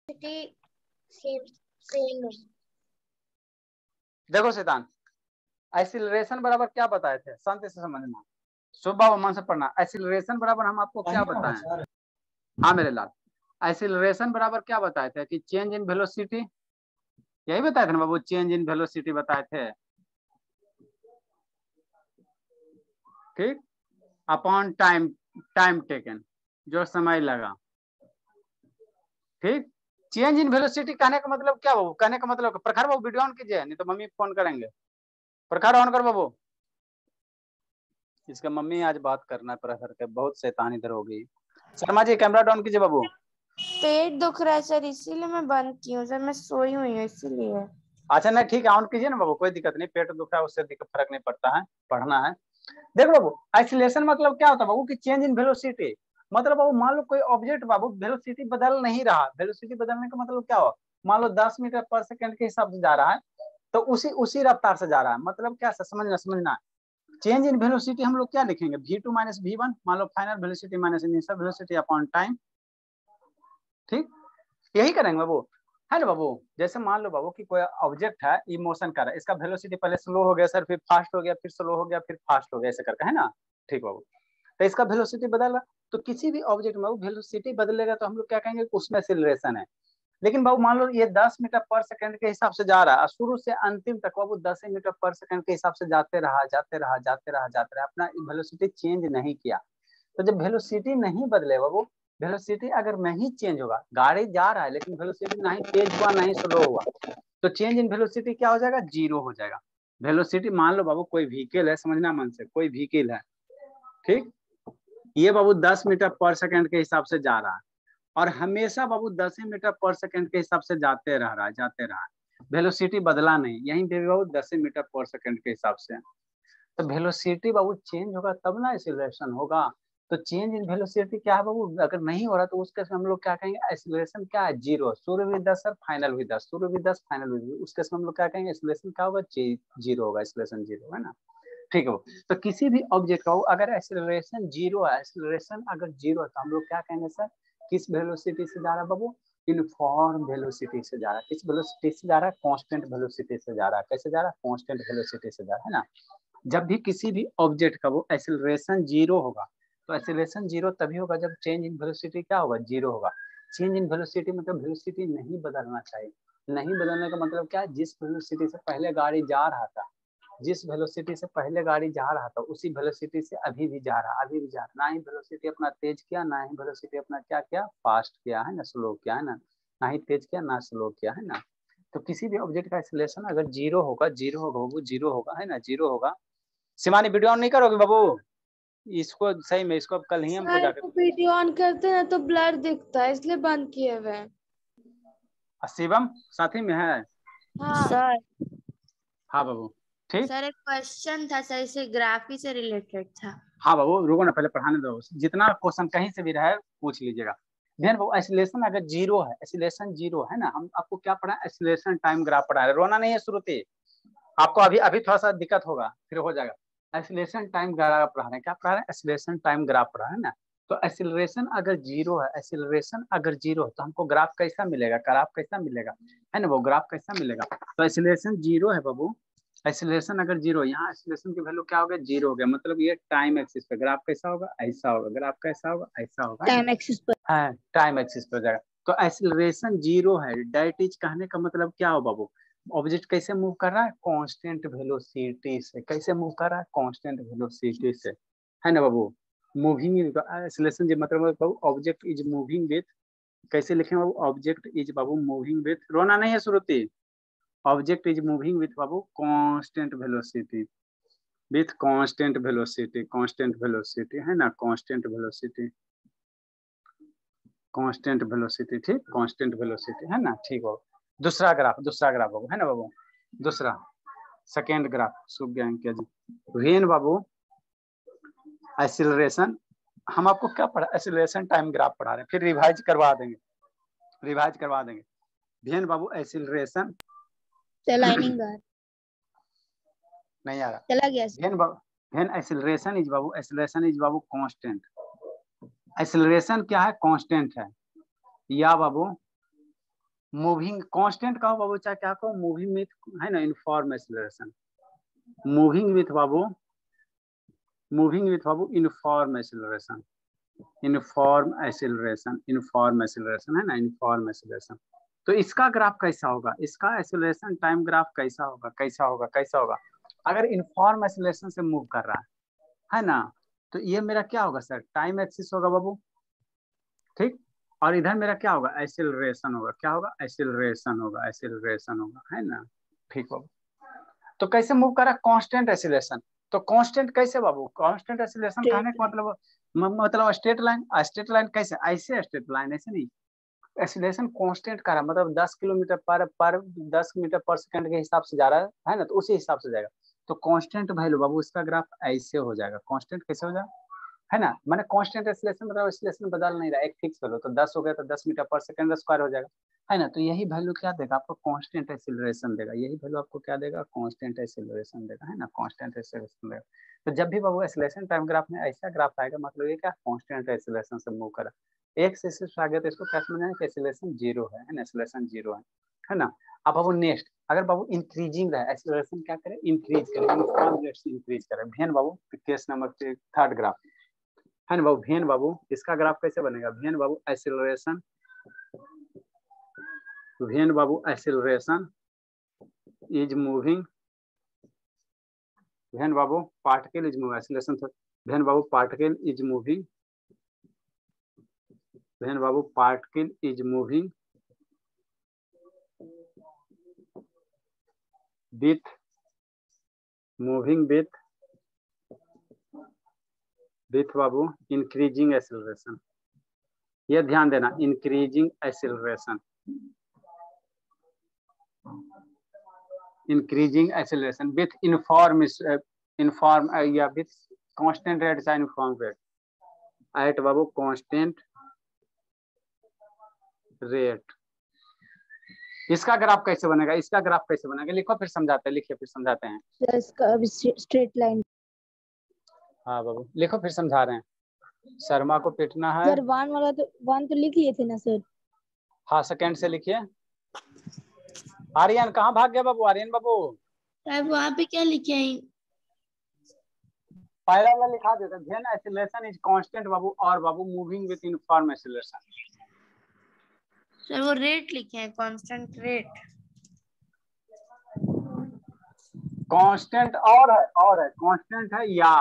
Same. देखो शैतान, acceleration बराबर क्या बताए थे, शांति से समझना, सुबह व मन से पढ़ना। एक्सीलरेशन बराबर हम आपको क्या बताएं? हाँ मेरे लाल, एक्सीलरेशन बराबर क्या बताए थे कि चेंज इन वेलोसिटी, यही बताए थे ना बाबू, चेंज इन वेलोसिटी बताए थे, ठीक, अपॉन टाइम, टाइम टेकन, जो समय लगा, ठीक। चेंज इन वेलोसिटी कहने का मतलब क्या बाबू, कहने का मतलब, प्रखर बाबू वीडियो ऑन कीजिए, नहीं तो मम्मी फोन करेंगे। प्रखर ऑन कर बाबू, इसका मम्मी आज बात करना है प्रखर के, बहुत शैतान इधर हो गई। शर्मा जी कैमरा डाउन कीजिए बाबू। पेट दुख रहा है सर, इसीलिए मैं बंद की हूँ सर, मैं सोई हुई हूँ इसीलिए। अच्छा नहीं ठीक है, ऑन कीजिए ना बाबू, कोई दिक्कत नहीं, पेट दुख रहा है उससे दिक्कत फर्क नहीं पड़ता है, पढ़ना है। देखो बाबू, एक्सीलरेशन मतलब क्या होता है बाबू कि चेंज इन वेलोसिटी, मतलब बाबू मान लो कोई ऑब्जेक्ट बाबू वेलोसिटी बदल नहीं रहा, वेलोसिटी बदलने का मतलब क्या हो, मान लो 10 मीटर पर सेकंड के हिसाब से जा रहा है, तो उसी उसी रफ्तार से जा रहा है, मतलब क्या समझना समझना। चेंज इन वेलोसिटी हम लोग क्या लिखेंगे, v2 माइनस v1, मान लो final velocity minus initial velocity upon time, ठीक, यही करेंगे बाबू, है ना बाबू। जैसे मान लो बाबू कि कोई ऑब्जेक्ट है, इमोशन कर रहा है, इसका वेलोसिटी पहले स्लो हो गया सर, फिर फास्ट हो गया, फिर स्लो हो गया, फिर फास्ट हो गया, ऐसे करके, है ना, ठीक बाबू। तो इसका वेलोसिटी बदल रहा, तो किसी भी ऑब्जेक्ट में वेलोसिटी बदलेगा तो हम लोग क्या कहेंगे, उसमें एक्सीलरेशन है। लेकिन बाबू मान लो ये 10 मीटर पर सेकंड के हिसाब से जा रहा है, शुरू से अंतिम तक बाबू 10 मीटर पर सेकंड के हिसाब से जाते रहा जाते रहा जाते रहा जाते रहा, अपना वेलोसिटी चेंज नहीं किया। तो जब वेलोसिटी नहीं बदले बाबू, वेलोसिटी अगर नहीं चेंज होगा, गाड़ी जा रहा है लेकिन वेलोसिटी नहीं तेज हुआ नहीं स्लो हुआ, तो चेंज इन वेलोसिटी क्या हो जाएगा, जीरो हो जाएगा। वेलोसिटी मान लो बाबू कोई व्हीकल है, समझना मन से, कोई व्हीकल है, ठीक, ये बाबू 10 मीटर पर सेकंड के हिसाब से जा रहा है, और हमेशा बाबू 10 मीटर पर सेकंड के हिसाब से जाते रह रहा है, जाते रहा है, वेलोसिटी बदला नहीं, यहीं पे बाबू 10 मीटर पर सेकंड के हिसाब से। तो वेलोसिटी बाबू चेंज होगा तब ना एक्सीलरेशन होगा। तो चेंज इन वेलोसिटी क्या है बाबू, अगर नहीं हो रहा तो उसके हम लोग क्या कहेंगे, एक्सीलरेशन क्या है, जीरो, शुरू भी 10 सर फाइनल भी 10, शुरू भी 10 फाइनल भी 10, उसके हम लोग क्या कहेंगे, एक्सीलरेशन क्या होगा, जीरो होगा, एक्सीलरेशन जीरो है ना, ठीक है। तो किसी भी ऑब्जेक्ट का अगर एक्सीलरेशन जीरो है, एक्सीलरेशन अगर जीरो है तो हम लोग क्या कहेंगे सर, किस वेलोसिटी से जा रहा है बाबू, यूनिफॉर्म वेलोसिटी से जा रहा है, किस वेलोसिटी से जा रहा है, कांस्टेंट वेलोसिटी से जा रहा है, कैसे जा रहा है, कांस्टेंट वेलोसिटी से जा रहा है ना। जब भी किसी भी ऑब्जेक्ट का वो एक्सीलरेशन जीरो होगा, तो एक्सीलरेशन जीरो तभी होगा जब चेंज इन वेलोसिटी क्या होगा, जीरो होगा। चेंज इन वेलोसिटी मतलब वेलोसिटी नहीं बदलना चाहिए, नहीं बदलने का मतलब क्या है, जिस वेलोसिटी से पहले गाड़ी जा रहा था, जिस वेलोसिटी से पहले गाड़ी जा रहा था उसी वेलोसिटी से अभी भी जा रहा, अभी भी जा रहा, ना ही वेलोसिटी अपना तेज किया, ना ही वेलोसिटी अपना क्या किया, फास्ट किया है ना, स्लो किया है ना ही तेज किया ना स्लो किया है ना। तो किसी भी ऑब्जेक्ट का एक्सीलरेशन अगर जीरो होगा, जीरो होगा बाबू, जीरो होगा है ना, जीरो होगा। शिवानी वीडियो ऑन नहीं करोगे बाबू, इसको सही में, इसको कल ही हमको जाकर वीडियो ऑन करते हैं तो ब्लर दिखता है, इसलिए बंद किए हुए। शिवम साथी में है, हाँ सर। हाँ बाबू, ठीक, सर एक क्वेश्चन था सर, इसे ग्राफी से रिलेटेड था। हाँ बाबू रुको ना, पहले पढ़ाने दो, जितना क्वेश्चन कहीं से भी रहे पूछ लीजिएगा। ध्यान वो एक्सीलरेशन अगर जीरो है, एक्सीलरेशन जीरो है ना, हम आपको क्या पढ़ा, एक्सीलरेशन टाइम ग्राफ पढ़ा रहे, रोना नहीं है श्रुति, आपको अभी अभी थोड़ा सा दिक्कत होगा फिर हो जाएगा। एक्सीलरेशन टाइम ग्राफ पढ़ा रहे हैं, क्या पढ़ा रहे हैं, एक्सीलरेशन टाइम ग्राफ पढ़ा है ना। तो एक्सीलरेशन अगर जीरो है, एक्सीलरेशन अगर जीरो है तो हमको ग्राफ कैसा मिलेगा, ग्राफ कैसा मिलेगा, है ना वो ग्राफ कैसा मिलेगा। तो एक्सीलरेशन जीरो है बाबू, एक्सीलरेशन अगर जीरो, यहाँ एक्सीलरेशन की वैल्यू क्या हो गया, जीरो हो गया, मतलब ये टाइम एक्सिस पे ग्राफ कैसा होगा, ऐसा होगा, ग्राफ कैसा होगा, ऐसा होगा, टाइम एक्सिस पर। हाँ टाइम एक्सिस पे जाएगा। तो एक्सीलरेशन जीरो है, दैट इज कहने का मतलब क्या हो बाबू, ऑब्जेक्ट कैसे मूव कर रहा है, कांस्टेंट वेलोसिटी से, कैसे मूव कर रहा है, कांस्टेंट वेलोसिटी से, है ना बाबू। मूविंग एक्सीलरेशन मतलब बाबू ऑब्जेक्ट इज मूविंग विथ, कैसे लिखें बाबू, ऑब्जेक्ट इज बाबू मूविंग विथ, रोना नहीं है Shruti, object is moving with बाबू constant velocity, with constant velocity, constant velocity है ना, कांस्टेंट वेलोसिटी, कांस्टेंट वेलोसिटी, ठीक, कांस्टेंट वेलोसिटी है ना, ठीक हो। दूसरा ग्राफ, दूसरा ग्राफ बाबू है ना बाबू, दूसरा सेकेंड ग्राफ सुख गया क्या जी, वेन बाबू एक्सीलरेशन, हम आपको क्या पढ़ा, एक्सीलरेशन टाइम ग्राफ पढ़ा रहे हैं, फिर रिवाइज करवा देंगे, रिवाइज करवा देंगे। वेन बाबू एक्सीलरेशन, लाइनिंग नहीं आ रहा, चला गया। When acceleration is Babu, acceleration is Babu constant, acceleration क्या है, कांस्टेंट है, या बाबू मूविंग कांस्टेंट कहो बाबू चाहे क्या कहो, मूविंग विथ है ना uniform acceleration, moving with Babu, moving with Babu uniform acceleration, uniform acceleration, uniform acceleration है ना, यूनिफॉर्म एक्सीलरेशन। तो इसका ग्राफ कैसा होगा, इसका एक्सीलरेशन टाइम ग्राफ कैसा होगा, कैसा होगा, कैसा होगा? अगर यूनिफॉर्म एक्सीलरेशन से मूव कर रहा है ना, तो ये मेरा क्या होगा सर, टाइम एक्सिस होगा बाबू, ठीक। और इधर मेरा क्या होगा, एक्सीलरेशन होगा, क्या होगा, एक्सीलरेशन होगा, एक्सीलरेशन होगा, है ना, ठीक बाबू। तो कैसे मूव करा, कांस्टेंट एक्सीलरेशन। तो कांस्टेंट कैसे बाबू, कांस्टेंट एक्सीलरेशन कहने का मतलब स्ट्रेट लाइन, स्ट्रेट लाइन कैसे, ऐसे स्ट्रेट लाइन, ऐसे नहीं, एक्सीलरेशन कांस्टेंट का रहा मतलब 10 किलोमीटर पर 10 मीटर पर सेकंड के हिसाब से जा रहा है ना, तो उसी हिसाब से जाएगा। तो कांस्टेंट वैल्यू बाबू इसका ग्राफ ऐसे हो जाएगा, कांस्टेंट कैसे हो जाएगा, है ना, मैंने कांस्टेंट एक्सीलरेशन मतलब एक्सीलरेशन बदल नहीं रहा, एक फिक्स वैल्यू, तो 10 हो गया तो 10 मीटर पर सेकंड स्क्वायर हो जाएगा, है ना। तो यही वैल्यू क्या देगा आपको, कांस्टेंट एक्सीलरेशन देगा, यही वैल्यू आपको क्या देगा, कांस्टेंट एक्सीलरेशन देगा, है ना, कांस्टेंट एक्सीलरेशन देगा। तो जब भी बाबू एक्सीलरेशन टाइम ग्राफ में ऐसा ग्राफ आएगा, मतलब ये क्या, कांस्टेंट एक्सीलरेशन से मूव करा, एक से सिर्फ आगे तो इसको क्या समझना है कि एक्सीलरेशन जीरो है ना, एक्सीलरेशन जीरो है ना। अब बाबू नेक्स्ट, अगर बाबू इंक्रीजिंग रहा है, एक्सीलरेशन क्या करे, इंक्रीज करे, यूनिफॉर्म रेट से इंक्रीज करे, भेन बाबू केस नंबर 3 ग्राफ है ना बाबू, भेन बाबू इसका ग्राफ कैसे बनेगा, भेन बाबू acceleration, when Babu acceleration is moving, when बाबू particle is moving, acceleration when बाबू पार्टिकल इज मूविंग, भेन बाबू particle is moving with moving with बाबू इंक्रीजिंग एक्सीलरेशन, ये ध्यान देना, increasing acceleration, increasing acceleration with uniform या विथ कांस्टेंट रेट या uniform rate, at बाबू कांस्टेंट रेट। इसका ग्राफ कैसे बनेगा, इसका ग्राफ कैसे बनेगा, लिखो फिर समझाते हैं, लिखिए फिर समझाते हैं। इसका स्ट्रेट लाइन, हाँ बाबू लिखो फिर समझा रहे हैं, शर्मा को पिटना है सर वन वाला तो वन तो लिख लिए थे ना सर। हाँ सेकंड से लिखिए। आर्यन कहाँ भाग गया बाबू, आर्यन बाबू वहाँ पे क्या लिखे हैं, पहला वाला लिखा देता, धेन एक्सीलरेशन इज कांस्टेंट बाबू, और बाबू moving with uniform acceleration. Sir वो रेट लिखे हैं, कांस्टेंट रेट, कांस्टेंट और है कांस्टेंट है या,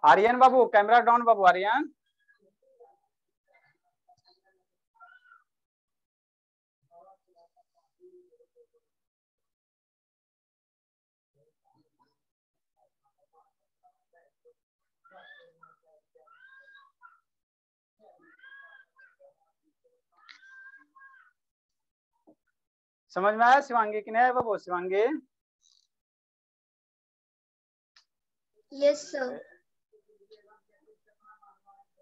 आर्यन बाबू कैमरा डाउन बाबू, आर्यन समझ में आया शिवांगी कि नहीं आया बाबू, शिवांगी? Yes sir.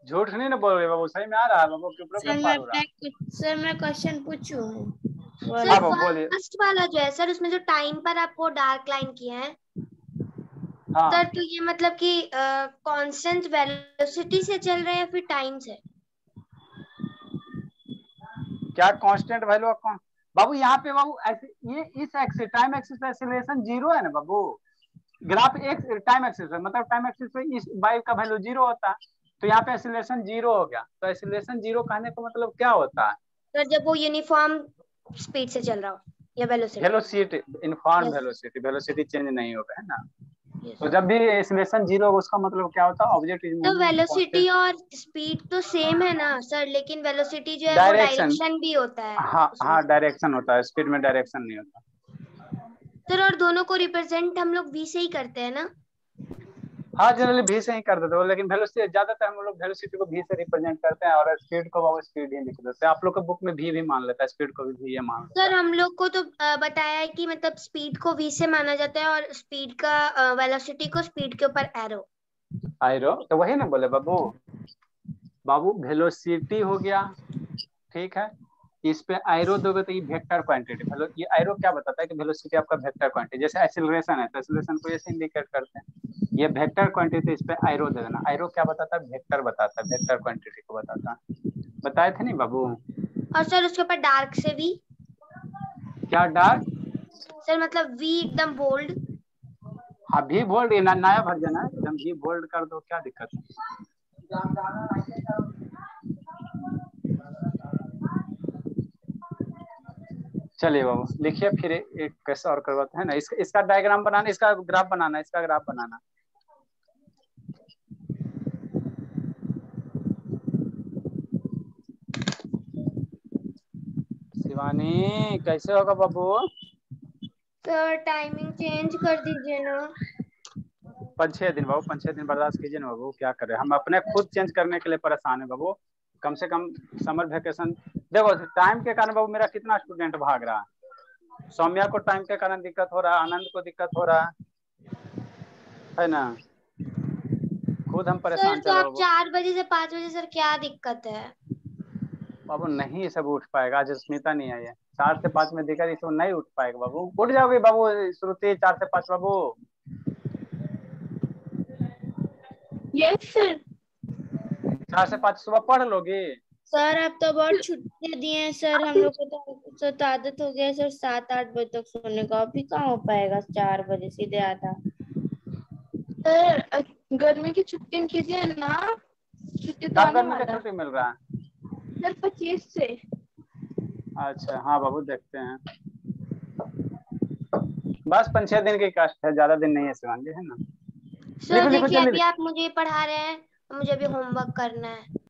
झूठ नहीं ना बोल रहे बाबू, सही में आ रहा है बाबू, क्यों प्रॉब्लम पार हो रहा है? सर मैं क्वेश्चन पूछूं? हाँ बाबू बोलिए। फर्स्ट वाला जो है सर, उसमें जो टाइम पर आपको डार्क लाइन किया है, हाँ सर तो ये मतलब कि कांस्टेंट वेलोसिटी से चल रहे हैं या फिर टाइम से? क्या कांस्टेंट वैल्यू कौन बाबू, यहाँ पे बाबू ये इस एक्सिस टाइम एक्सिस पे एक्सीलरेशन जीरो है ना बाबू, ग्राफ एक टाइम एक्सिस पे मतलब टाइम एक्सिस पे इस वाई का वैल्यू जीरो होता है, तो यहाँ पे एक्सीलरेशन जीरो हो गया, तो एक्सीलरेशन जीरो कहने का मतलब क्या होता है, सर जब वो यूनिफॉर्म स्पीड से चल रहा हो या velocity, velocity uniform velocity, velocity change नहीं होगा, है ना। तो जब भी एक्सीलरेशन जीरो होगा उसका मतलब क्या होता है, ऑब्जेक्ट इज तो वेलोसिटी और स्पीड तो सेम है ना सर, लेकिन वेलोसिटी जो है वो डायरेक्शन भी होता है। हाँ डायरेक्शन होता है, स्पीड में डायरेक्शन नहीं होता सर। और दोनों को रिप्रेजेंट हम लोग वी से ही करते हैं ना? हाँ जनरली भी से ही कर देते हो, लेकिन वेलोसिटी ज्यादातर हम लोग वेलोसिटी को भी से रिप्रेजेंट करते हैं, और स्पीड को वो स्पीड ही लिख देते हैं, आप लोग के बुक में भी मान लेता है, स्पीड को भी ये मान लेता है। सर हम लोग को तो बताया है कि मतलब स्पीड को वी से माना जाता है और स्पीड का वेलोसिटी को स्पीड के ऊपर एरो, तो वही ना बोले बाबू, बाबू वेलोसिटी हो गया, ठीक है, इस पे एरो दोगे तो ये वेक्टर क्वांटिटी, हेलो ये एरो क्या बताता है कि वेलोसिटी आपका वेक्टर क्वांटिटी, जैसे एक्सीलरेशन है तो एक्सीलरेशन को ऐसे इंडिकेट करते हैं, ये वेक्टर क्वांटिटी, इस पे एरो दे देना। एरो क्या बताता है? वेक्टर बताता है, वेक्टर क्वांटिटी को बताता है। बताए थे नहीं बाबू? और सर उसके ऊपर डार्क से भी, क्या डार्क? सर मतलब वी एकदम बोल्ड। हाँ भी बोल्ड, ये नया वर्जन है, एकदम भी बोल्ड कर दो, क्या दिक्कत है। चलिए बाबू लिखिए, फिर एक कैसे और करवाते हैं ना, इसका डायग्राम बनाना, इसका ग्राफ बनाना, इसका ग्राफ बनाना। शिवानी कैसे होगा बाबू? सर टाइमिंग चेंज कर दीजिए ना। 5-6 दिन बाबू, 5-6 दिन बर्दाश्त कीजिए ना बाबू, क्या करें हम, अपने खुद चेंज करने के लिए परेशान है बाबू। कम से कम समर वेकेशन, देखो टाइम के कारण बाबू मेरा कितना स्टूडेंट भाग रहा है। सौम्या को टाइम के कारण दिक्कत हो रहा है, आनंद को दिक्कत हो रहा है ना, खुद हम सर परेशान तो चल रहे आप बाबू। 4 बजे से 5 बजे सर क्या दिक्कत है? बाबू नहीं सब उठ पाएगा, आज स्मिता नहीं आई है, 4 से 5 में दिक्कत, इसको नहीं उठ पाएगा बाबू। उठ जाओगे बाबू श्रुति, 4 से 5 बाबू। Yes sir. 4 से 5 सुबह पढ़ लोगे? सर अब तो बहुत छुट्टियां दिए हैं सर, हम लोग को तो आदत हो गया है सर 7-8 बजे तक सोने का, अभी कहाँ हो पाएगा 4 बजे सीधे आधा। सर गर्मी की छुट्टी कीजिए ना, छुट्टी तो कब आने गर्मी का वाला है। छुट्टी मिल रहा है? सर 25 से। अच्छा हाँ बाबू देखते हैं, बस 5-6 दिन की कष्ट है, ज्यादा दिन नहीं है शिवांगी, है ना। सर लिखो लिखो देखिए जल्दी। अभी आप मुझे पढ़ा रहे हैं, मुझे अभी होमवर्क करना है।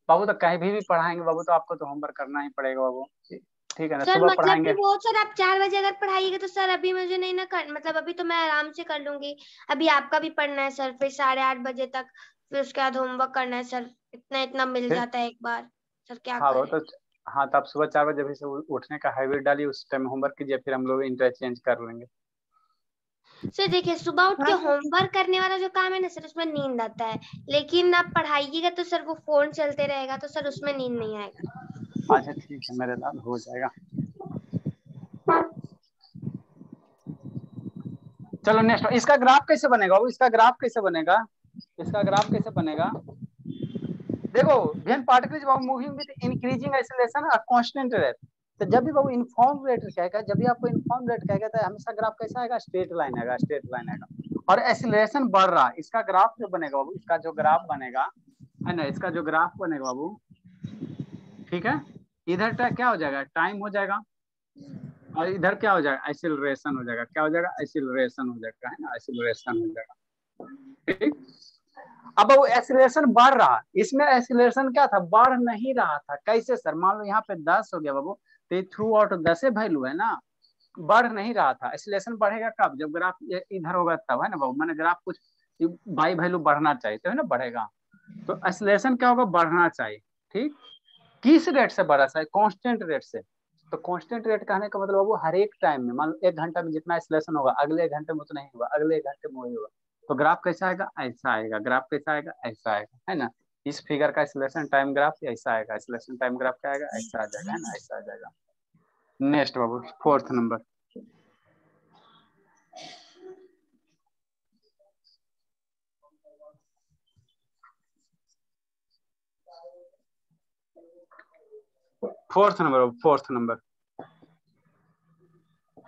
बाबू तो कहीं भी पढ़ाएंगे बाबू, तो आपको तो होमवर्क करना ही पड़ेगा बाबू, ठीक है ना, सर सुबह मतलब कि पढ़ाएंगे। वो सर आप 4 बजे अगर पढ़ाइएगा तो सर अभी मुझे नहीं ना कर, मतलब अभी तो मैं आराम से कर लूंगी। अभी आपका भी पढ़ना है सर, फिर 8:30 बजे तक, फिर उसके बाद होमवर्क करना है सर, इतना इतना मिल ठीक, जाता है एक बार। सर क्या हाँ बाबू करें? तो, हाँ तो आप सुबह 4 बजे भी से उठने का हैबिट डालिए, उस टाइम होमवर्क कीजिए, फिर हम लोग इंटरचेंज कर लेंगे। सर देखिए सुबह उठ के होमवर्क करने वाला जो काम है ना सर, उसमें नींद आता है, लेकिन आप पढ़ाइएगा तो सर वो फोन चलते रहेगा तो सर उसमें नींद नहीं आएगा। अच्छा ठीक है मेरे लाल, हो जाएगा। चलो नेक्स्ट, इसका ग्राफ कैसे बनेगा बाबू? इसका ग्राफ कैसे बनेगा? इसका ग्राफ कैसे बनेगा? देखो when particles Babu moving with increasing acceleration और कांस्टेंट रेट, तो जब भी बाबू इनफॉर्म रेट कहेगा, जब भी आपको इनफॉर्म रेट कहेगा तो हमेशा ग्राफ कैसा आएगा? स्ट्रेट लाइन आएगा, स्ट्रेट लाइन आएगा। और एक्सेलरेशन बढ़ रहा है, इसका ग्राफ जो बनेगा बाबू, इसका जो ग्राफ बनेगा है ना, इसका जो ग्राफ बनेगा बाबू, ठीक है, इधर का क्या हो जाएगा? टाइम हो जाएगा, और इधर क्या हो जाएगा? एक्सेलरेशन हो जाएगा। क्या हो जाएगा? एक्सेलरेशन हो जाएगा, है ना, एक्सेलरेशन हो जाएगा, ठीक। अब वो एक्सीलरेशन बढ़ रहा, इसमें एक्सीलरेशन क्या था? बढ़ नहीं रहा था। कैसे सर? मान लो यहाँ पे 10 हो गया बाबू, तो ये थ्रू आउट 10 वैल्यू है ना, बढ़ नहीं रहा था। एक्सीलरेशन बढ़ेगा कब? जब ग्राफ इधर होगा तब, है ना बाबू, मैंने ग्राफ कुछ बाई वैल्यू बढ़ना चाहिए तो है ना, बढ़ेगा। तो एक्सीलरेशन क्या होगा? बढ़ना चाहिए, ठीक। किस रेट से बढ़ा? चाहिए कांस्टेंट रेट से। तो कांस्टेंट रेट कहने का मतलब वो हर एक टाइम में, मान लो 1 घंटा में जितना एक्सीलरेशन होगा, अगले 1 घंटे में उतना ही होगा, अगले 1 घंटे में वही होगा। तो ग्राफ कैसा आएगा? ऐसा आएगा। ग्राफ कैसा आएगा? ऐसा आएगा, है ना। इस फिगर का एक्सीलरेशन टाइम ग्राफ ऐसा आएगा, एक्सीलरेशन टाइम ग्राफ क्या आएगा? ऐसा आ जाएगा, है ना, ऐसा आ जाएगा। Next Babu 4th number, fourth number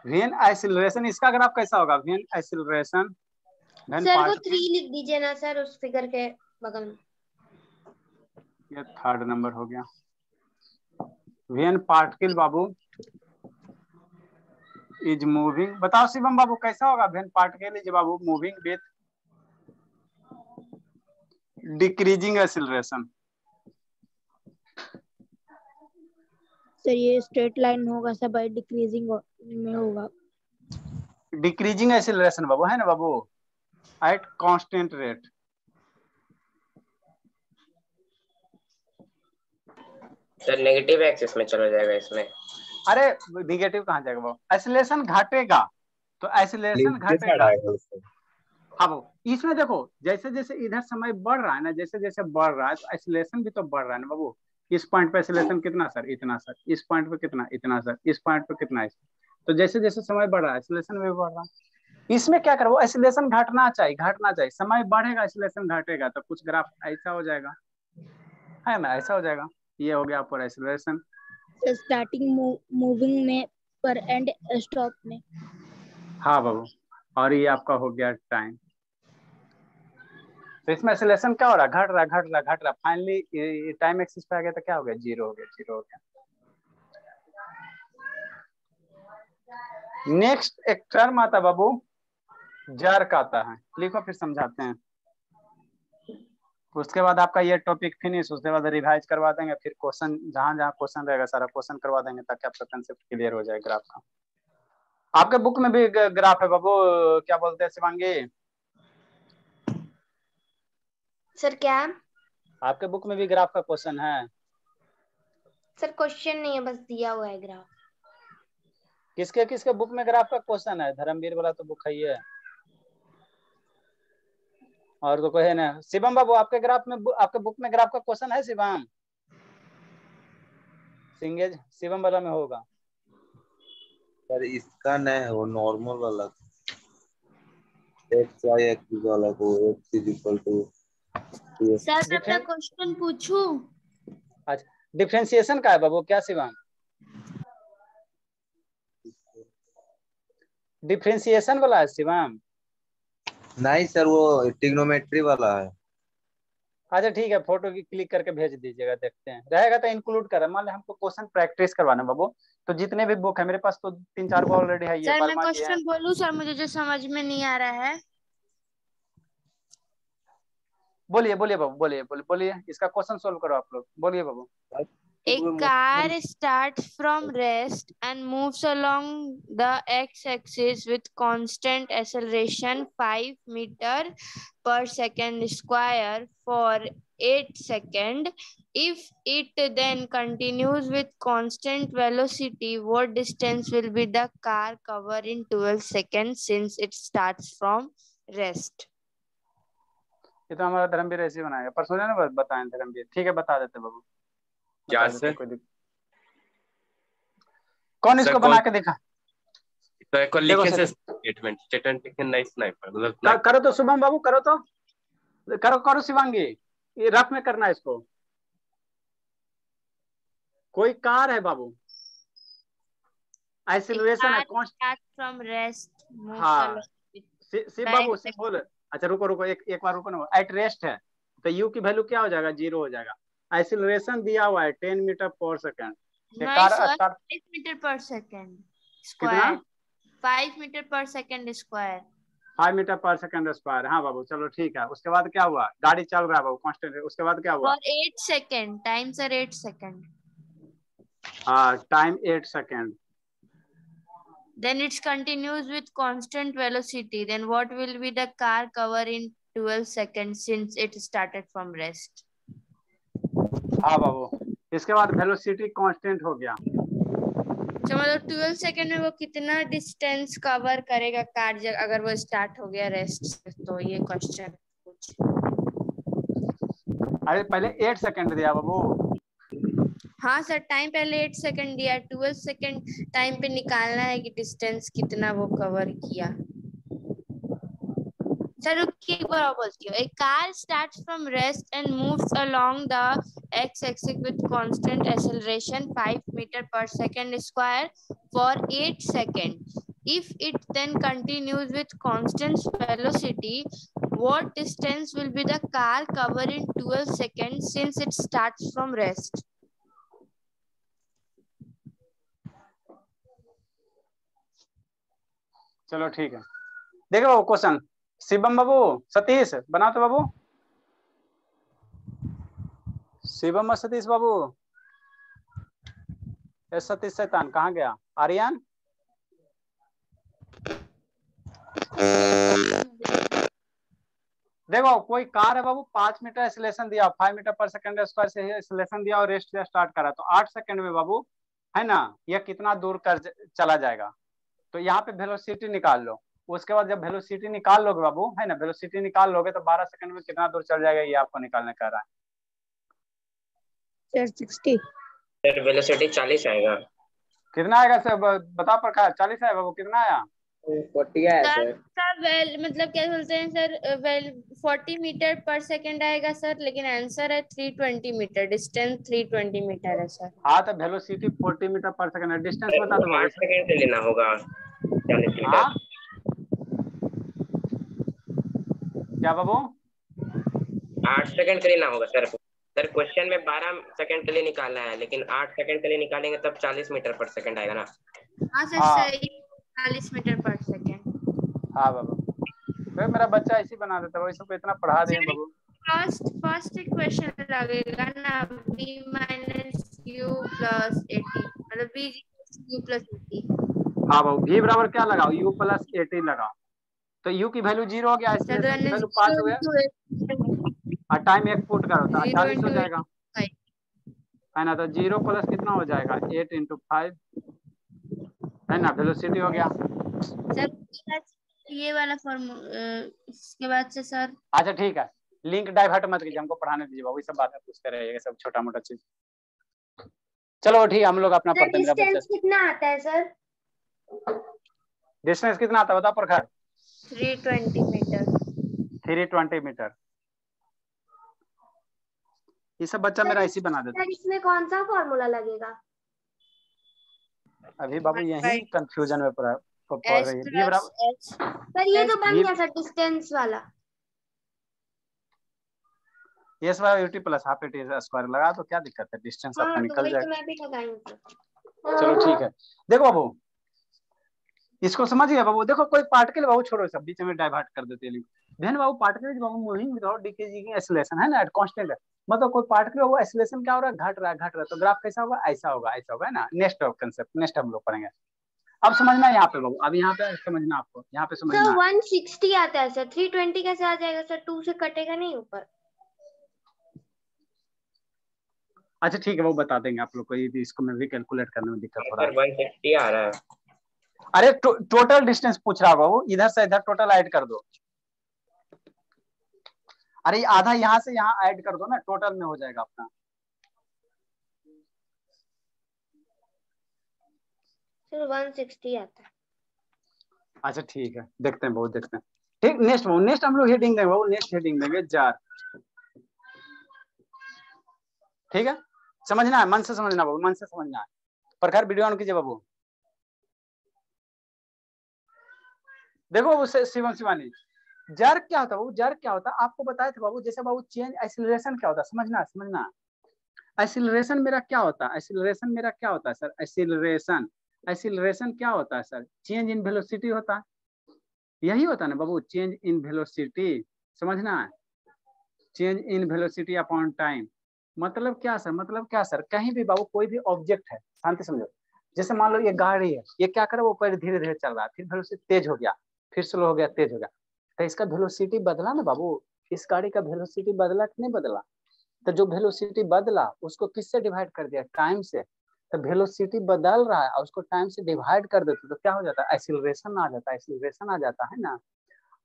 when acceleration, इसका ग्राफ कैसा होगा? व्हेन एक्सीलरेशन, सर वो 3 लिख दीजिए ना सर उस फिगर के बगल में। ये 3rd नंबर हो गया। When particle Babu is moving, बताओ शिवम बाबू कैसा होगा? व्हेन पार्टिकल इज बाबू moving with decreasing acceleration. Sir ये स्ट्रेट लाइन होगा सब, डिक्रीजिंग में होगा। डिक्रीजिंग एक्सीलरेशन बाबू, है ना बाबू, at constant rate. Sir negative axis में चला जाएगा इसमें। अरे निगेटिव कहाँ जाएगा बाबू? एक्सीलरेशन घटेगा तो एक्सीलरेशन घटेगा। हाँ बाबू, इसमें देखो जैसे जैसे इधर समय बढ़ रहा है ना, जैसे जैसे बढ़ रहा है तो एक्सीलरेशन भी तो बढ़ रहा है ना बाबू। इस पॉइंट पे एक्सीलरेशन कितना सर, इतना सर, इस पॉइंट पे कितना, इतना सर, इस पॉइंट पे कितना, इस तो जैसे जैसे समय बढ़ रहा है एक्सीलरेशन भी बढ़ रहा है। इसमें क्या करो, एक्सीलरेशन घटना चाहिए, समय बढ़ेगा एक्सीलरेशन घटेगा, तो कुछ ग्राफ ऐसा हो जाएगा, है ना, ऐसा हो जाएगा। ये हो गया आपका एक्सीलरेशन। स्टार्टिंग मूविंग में पर एंड स्टॉप में। हाँ बाबू, और ये आपका हो गया टाइम। तो इसमें एक्सीलरेशन क्या हो रहा है, घट रहा, फाइनली टाइम एक्सिस पे आ गया तो क्या हो गया, जीरो हो गया। नेक्स्ट एक टर्म आता बाबू जर्क आता है, लिखो फिर समझाते हैं। उसके बाद आपका ये टॉपिक फिनिश, उसके बाद रिवाइज करवा देंगे, फिर क्वेश्चन जहां जहां क्वेश्चन रहेगा सारा क्वेश्चन करवा देंगे, ताकि आपका कंसेप्ट क्लियर हो जाए ग्राफ का। आपके बुक में भी ग्राफ है बाबू, क्या बोलते हैं शिवांगी? सर क्या? आपके बुक में भी ग्राफ का क्वेश्चन है? सर क्वेश्चन नहीं है, बस दिया हुआ है ग्राफ। किसके किसके बुक में ग्राफ का क्वेश्चन है? धर्मवीर वाला तो बुक है, और तो कोई है ना? शिवम बाबू आपके ग्राफ में, आपके बुक में ग्राफ का क्वेश्चन है शिवम? सिंगेज शिवम वाला में होगा सर, इसका नहीं है, वो नॉर्मल वाला एक्स वाई एक्सिस वाला को x is equal to. Sir मैं अपना क्वेश्चन पूछूं? अच्छा, डिफरेंशिएशन का है बाबू क्या शिवम? डिफरेंशिएशन वाला है शिवम? नहीं सर, वो ट्रिग्नोमेट्री वाला है। अच्छा ठीक है, फोटो की क्लिक करके भेज दीजिएगा, देखते हैं रहेगा तो इंक्लूड करें। मान लो हमको क्वेश्चन प्रैक्टिस करवाना बाबू, तो जितने भी बुक है मेरे पास तो 3-4 को ऑलरेडी है, ये सर मैं वर्मा जी है। क्वेश्चन बोलूं सर, मुझे जो समझ में नहीं आ रहा है। बोलिए बाबू, बोलिए, इसका क्वेश्चन सोल्व करो आप लोग, बोलिए बाबू। A car starts from rest and moves along the x-axis with constant acceleration 5 meter per second square for 8 seconds. If it then continues with constant velocity, what distance will be the car cover in 12 seconds since it starts from rest? ये तो हमारा धर्मवीर ऐसे ही बनाएगा, पर सुने ना बताएं धर्मवीर, ठीक है बता देते बाबू। क्या सर? कौन इसको बना के देखा? तो एक लिखे से स्टेटमेंट लिखे नहीं स्नाइपर मतलब करो तो शुभम बाबू, करो शिवांगी, ये रफ में करना है इसको। कोई कार है बाबू, एक्सीलरेशन है start from rest, moves हाँ along शिव बाबू शिव बोले। अच्छा रुको एक बार रुको ना, एट रेस्ट है तो यू की वैल्यू क्या हो जाएगा, 0 हो जाएगा। एक्सीलरेशन दिया हुआ है 10 मीटर पर सेकंड। 5 मीटर पर सेकंड स्क्वायर, 5 मीटर पर सेकंड स्क्वायर, 5 मीटर पर सेकंड स्क्वायर। हाँ बाबू चलो ठीक है। उसके बाद क्या हुआ, गाड़ी चल रहा है बाबू कांस्टेंट है, उसके बाद क्या हुआ? for 8 second, time sir 8 second. हाँ time 8 second. Then it continues with constant velocity. Then what will be the car cover in 12 seconds since it started from rest? हाँ बाबू, इसके बाद वेलोसिटी कांस्टेंट हो गया। तो मतलब 12 सेकंड में वो कितना डिस्टेंस कवर करेगा कार जब अगर वो स्टार्ट हो गया रेस्ट से? तो ये क्वेश्चन कुछ। अरे पहले 8 सेकंड दिया बाबू। हाँ सर, टाइम पहले 8 सेकंड दिया, 12 सेकंड टाइम पे निकालना है कि डिस्टेंस कितना वो कवर किया। सर रुकिए एक बार और बोलती हूँ। A car starts from rest and moves along the x-axis with constant acceleration 5 meter per second square for 8 seconds. If it then continues with constant velocity, what distance will be the car cover in 12 seconds since it starts from rest? चलो ठीक है, देखो बाबू question. Shivam बाबू, सतीश बना तो बाबू, शिवम और सतीश बाबू। सतीश शैतान कहाँ गया? आर्यन देखो, कोई कार है बाबू, 5 मीटर एक्सीलरेशन दिया, 5 मीटर पर सेकंड स्क्वायर से एक्सीलरेशन दिया और रेस्ट से स्टार्ट करा, तो 8 सेकंड में बाबू है ना, यह कितना दूर कर चला जाएगा। तो यहाँ पे वेलोसिटी निकाल लो। उसके बाद जब वेलोसिटी निकाल लोगे बाबू, है ना, वेलोसिटी निकाल लोगे तो 12 सेकंड में कितना दूर चल जाएगा, ये आपको निकालने का रहा है। सर 60। सर वेलोसिटी 40 आएगा। कितना आएगा सर बता प्रकाश? 40 है बाबू, कितना आया? 40 आया सर सर। वेल मतलब क्या बोलते हैं सर, वेल 40 मीटर पर सेकंड आएगा सर, लेकिन आंसर है 320 मीटर, डिस्टेंस 320 मीटर है सर। हाँ तो वेलोसिटी 40 मीटर पर सेकंड है, डिस्टेंस बता दो बाबू 8 सेकंड से लेना होगा 40 मीटर। हाँ क्या बाबू? 8 सेकंड के लिए ना होगा सर। सर क्वेश्चन में 12 सेकंड के लिए निकालना है, लेकिन 8 सेकंड के लिए निकालेंगे तब 40 मीटर पर सेकंड आएगा ना। हाँ सर हाँ। सही, 40 मीटर पर सेकंड। हाँ बाबू, फिर मेरा बच्चा ऐसे बना देता है, इसको इतना पढ़ा दे बाबू। फर्स्ट क्वेश्चन लगेगा ना, b माइनस u प्लस 80, मतलब b u प्लस 80। हाँ बाबू, v बराबर क्या लगाओ? u प्लस 80 लगाओ, तो u की वैल्यू 0 हो गया, एक्सीलरेशन की वैल्यू 5 हो गया, और टाइम 1 फुट का होता है 40 हो जाएगा है ना। तो 0 प्लस कितना हो जाएगा? 8 × 5 है ना, वेलोसिटी हो गया। सर ये वाला फॉर्मूला इसके बाद से सर। अच्छा ठीक है, लिंक डाइवर्ट मत कीजिए, हमको पढ़ाने दीजिए बाबू, ये सब बातें पूछते रहिएगा, सब छोटा मोटा चीज। चलो ठीक है, हम लोग अपना पढ़ते हैं। मेरा बच्चा डिस्टेंस कितना आता है सर? डिस्टेंस कितना आता है बता प्रखर? 320 मीटर। 320 मीटर। ये सब बच्चा मेरा ऐसे बना देता। इसमें कौन सा फॉर्मूला लगेगा? अभी बाबू यही कंफ्यूजन में पड़ रही है। v बराबर सर ये तो बन गया सर, डिस्टेंस वाला। ये square UT plus half eighty square लगा तो क्या दिक्कत है, डिस्टेंस आपका निकल जाएगा। तो मैं भी लगाऊंगा। चलो ठीक है, देखो बाबू इसको समझ गया बाबू। देखो कोई पार्टिकल बाबू छोड़ो, सब बीच में डाइवर्ट कर देते हैं ध्यान बाबू। पार्टिकल बाबू मूविंग विदाउट डिक्रीजिंग एक्सीलरेशन है ना, एट कांस्टेंट है, मतलब कोई पार्टिकल बाबू एक्सीलरेशन क्या हो रहा है? घट रहा है, तो ग्राफ कैसा होगा? ऐसा होगा, ऐसा होगा है ना। नेक्स्ट कंसेप्ट, नेक्स्ट हम लोग पढ़ेंगे। अब समझना यहाँ पे बाबू, अब यहाँ पे समझना, आपको यहाँ पे समझना। सर 160 आता है सर, 320 कैसे आ जाएगा सर? 2 से कटेगा नहीं ऊपर। अच्छा ठीक है वो बता देंगे आप लोग को, ये भी इसको मैं भी कैलकुलेट करने में दिक्कत हो रहा है। 160 आ रहा है। अरे टोटल डिस्टेंस पूछ रहा बाबू, इधर से इधर टोटल ऐड कर दो। अरे आधा यहाँ से यहाँ ऐड कर दो ना, टोटल में हो जाएगा अपना। सर 160 आता है। अच्छा ठीक है, देखते हैं बहुत, देखते हैं। ठीक, नेक्स्ट बाबू, नेक्स्ट हम लोग हेडिंग देंगे बाबू, नेक्स्ट हेडिंग देंगे जार। ठीक है, समझना है, मन से समझना बाबू, मन से समझना है। प्रखर वीडियो ऑन कीजिए बाबू। देखो बाबू शिवम शिवानी, जर क्या होता है? जर क्या होता है आपको बताया था बाबू। जैसे बाबू चेंज एक्सीलरेशन क्या होता है, समझना समझना। एक्सीलरेशन मेरा क्या होता है? एक्सीलरेशन मेरा क्या होता है सर? एक्सीलरेशन, एक्सीलरेशन क्या होता है सर? चेंज इन वेलोसिटी होता है, यही होता है ना बाबू, चेंज इन वेलोसिटी। समझना है, change in velocity upon time. मतलब क्या सर? मतलब क्या सर? कहीं भी बाबू कोई भी ऑब्जेक्ट है, शांति समझो। जैसे मान लो ये गाड़ी है, ये क्या करे? वो पहले धीरे धीरे चल रहा है, फिर वेलोसिटी तेज हो गया, फिर स्लो हो गया, तेज हो गया, तो इसका वेलोसिटी बदला ना बाबू। इस गाड़ी का वेलोसिटी बदला कि नहीं बदला? तो जो वेलोसिटी बदला उसको किससे डिवाइड कर दिया? टाइम से। तो वेलोसिटी बदल रहा है और उसको टाइम से डिवाइड कर देते तो क्या हो जाता है? एक्सीलरेशन आ जाता है, एक्सीलरेशन आ जाता है ना।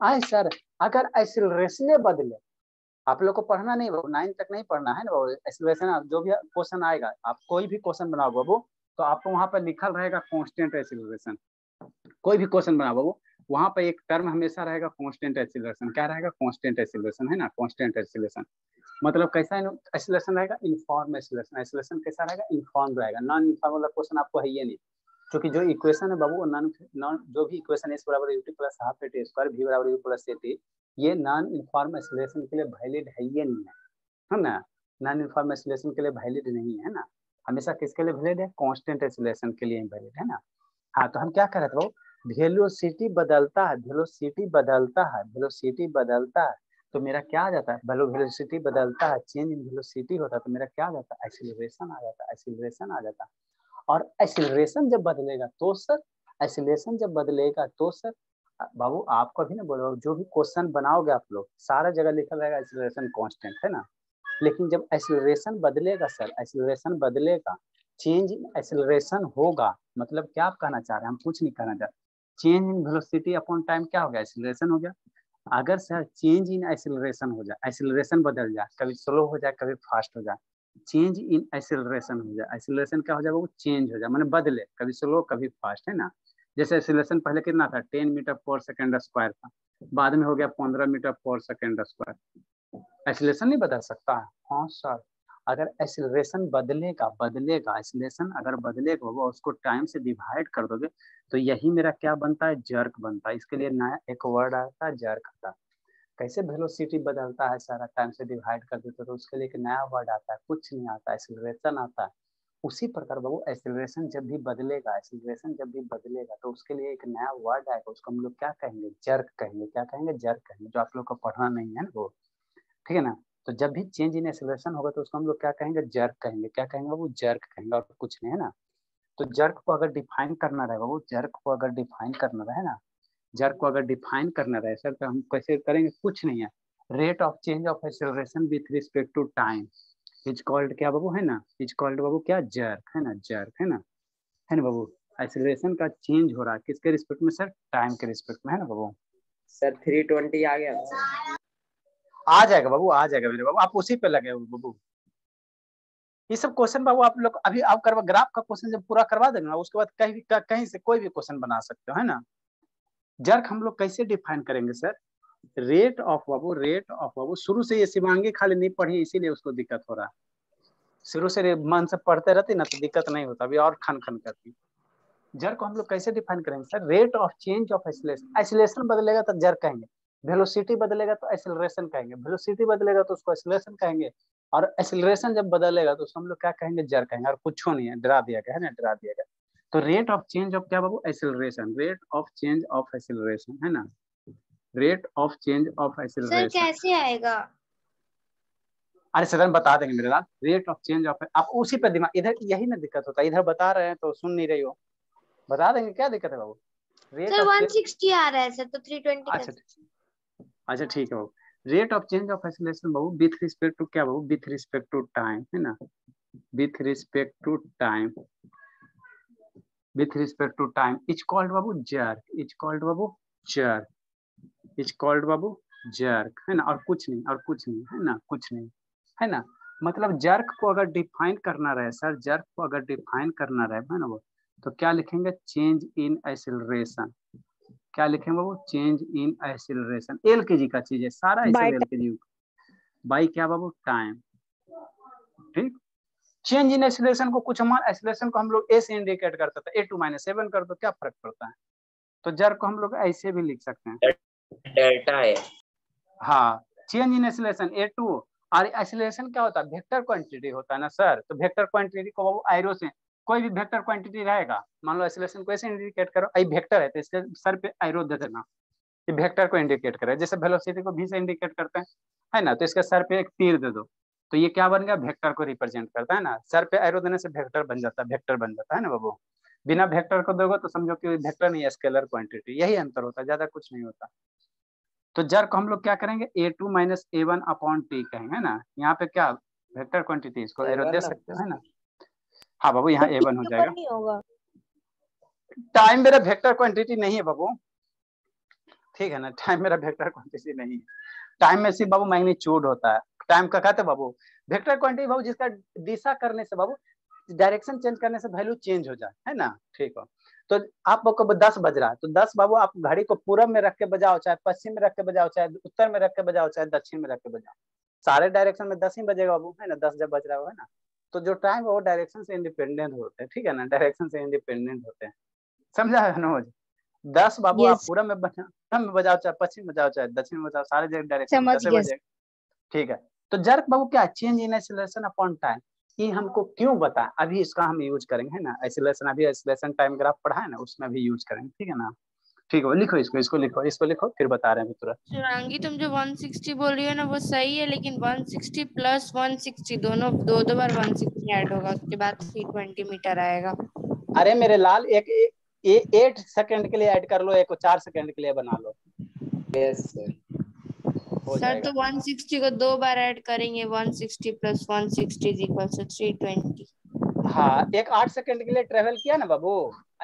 आए सर, अगर एक्सीलरेशन बदले, आप लोग को पढ़ना नहीं बाबू, 9 तक नहीं पढ़ना है ना बाबू। एक्सीलरेशन जो भी क्वेश्चन आएगा, आप कोई भी क्वेश्चन बनाओ बाबू, तो आपको वहां पर लिखल रहेगा कांस्टेंट एक्सीलरेशन। कोई भी क्वेश्चन बनाओ बाबू, वहां पर एक टर्म हमेशा रहेगा कांस्टेंट एक्सीलरेशन। क्या रहेगा? कांस्टेंट एक्सीलरेशन है ना, कांस्टेंट एक्सीलरेशन। मतलब कैसा एक्सीलरेशन रहेगा? Uniform acceleration. एक्सीलरेशन कैसा रहेगा? यूनिफॉर्म रहेगा। नॉन यूनिफॉर्म वाला क्वेश्चन आपको है ये नहीं, क्योंकि जो इक्वेशन है बाबू, नॉन जो भी इक्वेशन s बराबर ut plus half eighty square, v बराबर u प्लस एटी, ये नॉन यूनिफॉर्म एक्सीलरेशन के लिए वैलिड है ये नहीं है ना। नॉन यूनिफॉर्म एक्सीलरेशन के लिए वैलिड नहीं है ना, हमेशा किसके लिए वैलिड है? कांस्टेंट एक्सीलरेशन के लिए वैलिड है ना। हाँ तो हम क्या कर रहे थे? वेलोसिटी बदलता है, वेलोसिटी बदलता है, वेलोसिटी बदलता है, तो मेरा क्या आ जाता है? वेलोसिटी बदलता है, चेंज इन वेलोसिटी होता है, तो मेरा क्या आ जाता है? एक्सीलरेशन आ जाता है, एक्सीलरेशन आ जाता है। और एक्सीलरेशन जब बदलेगा तो सर, एक्सीलरेशन जब बदलेगा तो सर बाबू, आपको भी ना बोलो, जो भी क्वेश्चन बनाओगे आप लोग, सारा जगह लिखा रहेगा एक्सीलरेशन कांस्टेंट है ना। लेकिन जब एक्सीलरेशन बदलेगा सर, एक्सीलरेशन बदलेगा, चेंज इन एक्सीलरेशन होगा, मतलब क्या आप कहना चाह रहे हैं? हम कुछ नहीं कहना चाह रहे। Change in velocity upon time क्या हो गया? एक्सीलरेशन हो गया। अगर सर चेंज इन एक्सीलरेशन हो जाए, एक्सीलरेशन बदल जाए, कभी स्लो हो जाए, कभी फास्ट हो जाए, चेंज इन एक्सेलरेशन हो जाए। एक्सेलरेशन क्या हो जाए, वो चेंज हो जाए, माने बदले, कभी स्लो कभी फास्ट, है ना। जैसे एक्सेलरेशन पहले कितना था, 10 मीटर पर सेकेंड स्क्वायर था, बाद में हो गया 15 मीटर पर सेकेंड स्क्वायर। एक्सेलरेशन नहीं बदल सकता। हाँ सर, अगर एक्सेलरेशन बदलेगा एक्सेलरेशन अगर बदलेगा वो उसको टाइम से डिवाइड कर दोगे तो यही मेरा क्या बनता है, जर्क बनता है। इसके लिए नया एक वर्ड आता है, जर्क आता है। कैसे वेलोसिटी बदलता है सारा, टाइम से डिवाइड कर देते तो उसके लिए एक नया वर्ड आता है, कुछ नहीं आता, एक्सेलरेशन आता है। उसी प्रकार बाबू एक्सेलरेशन जब भी बदलेगा तो उसके लिए एक नया वर्ड आएगा, उसको हम लोग क्या कहेंगे, जर्क कहेंगे। क्या कहेंगे, जर्क कहेंगे, जो आप लोग को पढ़ना नहीं है ना वो, ठीक है ना। तो जब भी चेंज इन एक्सेलरेशन होगा तो उसको हम लोग क्या कहेंगे, जर्क कहेंगे। क्या कहेंगे बाबू, जर्क कहेंगे, और कुछ नहीं, है ना। तो जर्क को अगर डिफाइन करना रहे बाबू, जर्क को अगर डिफाइन करना रहे ना, जर्क को अगर डिफाइन करना रहे सर, तो हम कैसे करेंगे, कुछ नहीं है, rate of change of acceleration with respect to time is called क्या बाबू, है ना, इज कॉल्ड बाबू क्या, जर्क, है ना, जर्क, है ना बाबू। एक्सेलरेशन का चेंज हो रहा है किसके रिस्पेक्ट में सर, टाइम के रिस्पेक्ट में, है ना बाबू। सर 320 आ गया, आ जाएगा बाबू, आ जाएगा मेरे बाबू, आप उसी पे लगे हो बाबू। ये सब क्वेश्चन बाबू आप लोग अभी आप करवा, ग्राफ का क्वेश्चन जब पूरा करवा देंगे ना, उसके बाद कहीं से कोई भी क्वेश्चन बना सकते हो, है ना। जर्क हम लोग कैसे डिफाइन करेंगे सर, रेट ऑफ बाबू शुरू से ये शिवांगी खाली नहीं पढ़ी इसीलिए उसको दिक्कत हो रहा है। शुरू से मन से पढ़ते रहती ना तो दिक्कत नहीं होता, अभी और खन करती। जर्क को हम लोग कैसे डिफाइन करेंगे sir, rate of change of acceleration. Acceleration बदलेगा तो जर्क कहेंगे, वेलोसिटी बदलेगा तो एक्सेलरेशन कहेंगे, वेलोसिटी बदलेगा तो उसको एक्सेलरेशन कहेंगे, और एक्सेलरेशन जब बदलेगा तो उसको हम लोग क्या कहेंगे, जर्क कहेंगे। और कुछ नहीं है, डरा दिया गया है ना, डरा दिया गया। तो रेट ऑफ चेंज ऑफ क्या बाबू, acceleration, rate of change of acceleration, है ना, rate of change of sir acceleration. कैसे आएगा? अरे सदन बता देंगे मेरे लाल, रेट ऑफ चेंज ऑफ, आप उसी पे दिमाग, इधर यही ना दिक्कत होता है, इधर बता रहे हैं तो सुन नहीं रही हो, बता देंगे, क्या दिक्कत है बाबू। रेट सर ऑफ 160 आ रहा है सर, तो 320 अच्छा अच्छा ठीक है बाबू। Rate of change of acceleration बाबू विथ रिस्पेक्ट टू क्या बाबू, विथ रिस्पेक्ट टू टाइम, है ना, with respect to time, with respect to time is called बाबू जर्क, इज कॉल्ड बाबू जर्क, इज कॉल्ड बाबू जर्क, है ना, और कुछ नहीं, और कुछ नहीं, है ना, कुछ नहीं, है ना। मतलब जर्क को अगर डिफाइन करना रहे सर, जर्क को अगर डिफाइन करना रहे, है ना वो, तो क्या लिखेंगे, चेंज इन एक्सेलरेशन। क्या लिखेंगे वो, चेंज इन एक्सेलरेशन। एल के जी का चीज है सारा, ऐसे एल के जी बाई क्या बाबू, टाइम, ठीक। चेंज इन एक्सेलरेशन को कुछ हमारे एक्सेलरेशन को हम लोग ए से इंडिकेट करते थे, A2-7 कर दो, क्या फर्क पड़ता है। तो जर्क को हम लोग ऐसे भी लिख सकते हैं, डेल्टा है। हाँ, चेंज इन एक्सेलरेशन A2, और एक्सेलरेशन क्या होता है, वेक्टर क्वांटिटी होता है ना सर। तो वेक्टर क्वांटिटी को वो एरो से, कोई भी वेक्टर क्वांटिटी रहेगा, मान लो एक्सेलरेशन को ऐसे इंडिकेट करो, आई वेक्टर है तो इसके सर पे एरो दे देना, ये वेक्टर को इंडिकेट करे, जैसे वेलोसिटी को भी से इंडिकेट करते हैं, है ना। तो इसके सर पे एक तीर दे दो, तो ये क्या बन गया, वेक्टर को रिप्रेजेंट करता है ना। सर पे एरो देने से वेक्टर बन जाता है, वेक्टर बन जाता है ना बाबू। बिना वेक्टर को दोगे तो समझो कि वेक्टर नहीं है, स्केलर क्वांटिटी, यही अंतर होता है, ज्यादा कुछ नहीं होता। तो जर्क हम लोग क्या करेंगे, A2-A1/T कहेंगे, है ना। यहाँ पे क्या वेक्टर क्वांटिटी, इसको एरो दे सकते हो, है ना। हाँ बाबू, यहाँ A1 हो जाएगा। नहीं होगा। टाइम मेरा वेक्टर क्वांटिटी नहीं है बाबू, ठीक है ना, टाइम मेरा वेक्टर क्वांटिटी नहीं है। टाइम में सिर्फ बाबू मैग्नीट्यूड होता है, टाइम का कहते बाबू। वेक्टर क्वांटिटी बाबू जिसका दिशा करने से बाबू, डायरेक्शन चेंज करने से वैल्यू चेंज हो जाए, है ना, ठीक हो। तो आपको 10 बज रहा है, तो 10 बाबू आप घड़ी को पूरब में रख के बजाओ, चाहे पश्चिम में रख के बजाओ, चाहे उत्तर में रख के बजाओ, चाहे दक्षिण में रख के बजाओ, सारे डायरेक्शन में 10 ही बजेगा बाबू, है ना, 10 जब बज रहा है ना। तो जो टाइम है वो डायरेक्शन से इंडिपेंडेंट होते हैं, ठीक है ना, डायरेक्शन से इंडिपेंडेंट होते हैं, समझा है ना। 10 बाबू आप पूरब में बजाओ, चाहे पश्चिम में बजाओ, चाहे दक्षिण में बजाओ, सारे जगह डायरेक्शन में 10 बजेगा, ठीक है। तो जर्क बाबू क्या, change in acceleration upon time, ये हमको क्यों बताएं, अभी इसका हम यूज करेंगे, है ना। एक्सेलरेशन अभी एक्सेलरेशन टाइम ग्राफ पढ़ा है ना, उसमें भी यूज करेंगे, ठीक है ना। ठीक है, लिखो इसको लिखो, फिर बता रहे हैं तुरंत। शिवांगी तुम जो 160 बोल रही हो ना वो सही है, लेकिन 160 प्लस 160 दोनों दो बार 160 ऐड होगा, उसके बाद 320 मीटर आएगा। अरे मेरे लाल, एक 8 सेकंड के लिए ऐड कर लो, एक 4 सेकंड के लिए बना लो। Yes sir. सर तो 160 को 2 बार ऐड करेंगे, 160 प्लस 160 इज इक्वल टू 320। हाँ, एक 8 सेकंड के लिए ट्रेवल किया ना बाबू,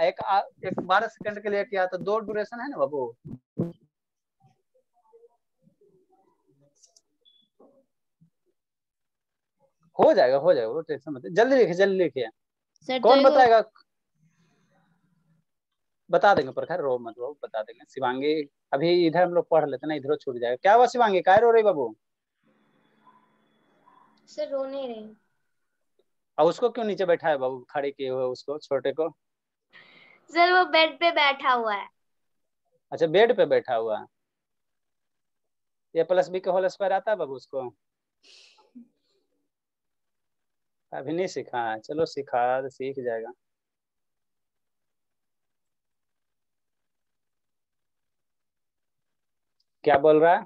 एक 12 सेकंड के लिए किया, तो 2 ड्यूरेशन है ना बाबू। हो जाएगा वो टेंशन मत, जल्दी लिखिए। सर कौन तो बताएगा? बता देंगे प्रखर, रो मत बाबू, बता देंगे। शिवांगी अभी इधर हम लोग पढ़ लेते ना, इधर छूट जाएगा। क्या हुआ शिवांगी, काय रो रही बाबू? सर रो नहीं रहे। और उसको क्यों नीचे बैठा है बाबू, खड़े किए हुए उसको, छोटे को? सर वो बेड पे बैठा हुआ है। अच्छा बेड पे बैठा हुआ है। A+B का होल स्क्वायर आता है बाबू उसको? अभी नहीं सीखा है, चलो सिखा तो सीख जाएगा। क्या बोल रहा है?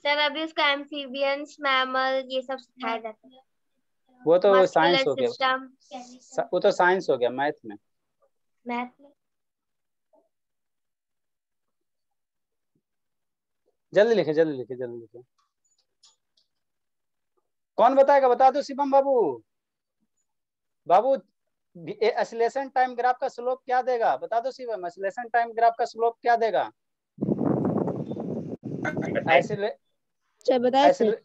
सर अभी उसका एम्फीबियंस, मैमल ये सब सिखाया जाता है। वो तो साइंस मस्कुलर हो गया, सिस्टम, वो तो साइंस हो गया, मैथ में। मैथ में। जल्दी लिखे। कौन बताएगा, बता दो शिवम बाबू। बाबू एक्सीलरेशन टाइम ग्राफ का स्लोप क्या देगा, बता दो शिवम। एक्सीलरेशन टाइम ग्राफ का स्लोप क्या देगा? सर बताए सर।